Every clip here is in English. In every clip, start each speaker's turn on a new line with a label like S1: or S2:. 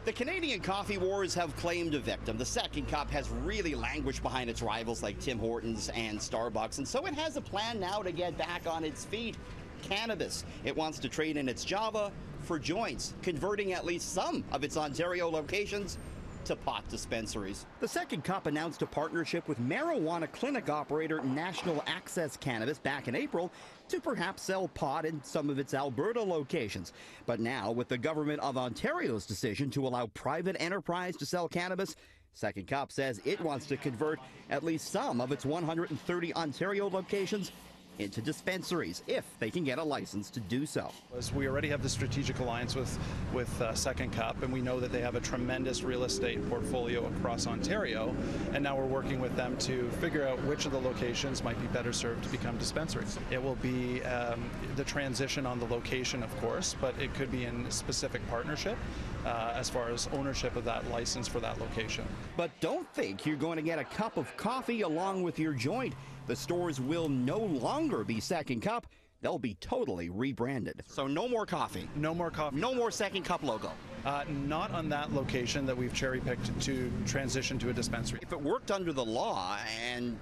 S1: The Canadian coffee wars have claimed a victim. The second cup has really languished behind its rivals like Tim Hortons and Starbucks, and so it has a plan now to get back on its feet. Cannabis. It wants to trade in its Java for joints, converting at least some of its Ontario locations to pot dispensaries. The second cup announced a partnership with marijuana clinic operator National Access Cannabis back in April to perhaps sell pot in some of its Alberta locations. But now, with the government of Ontario's decision to allow private enterprise to sell cannabis, Second Cup says it wants to convert at least some of its 130 Ontario locations into dispensaries, if they can get a license to do so.
S2: As we already have the strategic alliance with Second Cup, and we know that they have a tremendous real estate portfolio across Ontario, and now we're working with them to figure out which of the locations might be better served to become dispensaries. It will be the transition on the location, of course, but it could be in specific partnership as far as ownership of that license for that location.
S1: But don't think you're going to get a cup of coffee along with your joint. The stores will no longer be Second Cup. They'll be totally rebranded. So no more coffee.
S2: No more coffee.
S1: No more Second Cup logo.
S2: Not on that location that we've cherry-picked to transition to a dispensary.
S1: If it worked under the law and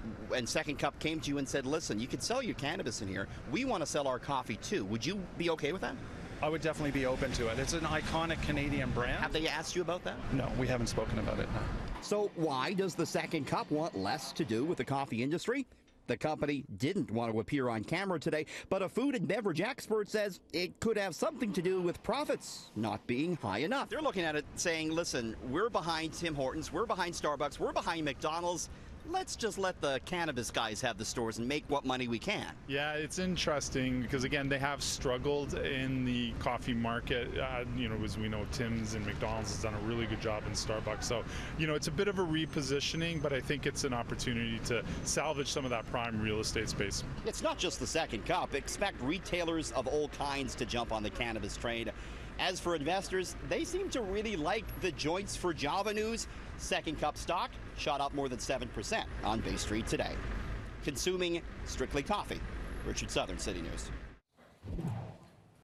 S1: Second Cup came to you and said, listen, you could sell your cannabis in here, we want to sell our coffee too, would you be okay with that?
S2: I would definitely be open to it. It's an iconic Canadian brand.
S1: Have they asked you about that?
S2: No, we haven't spoken about it, no.
S1: So why does the Second Cup want less to do with the coffee industry? The company didn't want to appear on camera today, but a food and beverage expert says it could have something to do with profits not being high enough. They're looking at it saying, listen, we're behind Tim Hortons, we're behind Starbucks, we're behind McDonald's. Let's just let the cannabis guys have the stores and make what money we can.
S3: Yeah, it's interesting because, again, they have struggled in the coffee market. As we know, Tim's and McDonald's has done a really good job in Starbucks. So, it's a bit of a repositioning, but I think it's an opportunity to salvage some of that prime real estate space.
S1: It's not just the Second Cup. Expect retailers of all kinds to jump on the cannabis trade. As for investors, they seem to really like the joints for Java news. Second Cup stock shot up more than 7% on Bay Street today. Consuming strictly coffee. Richard Southern, City News.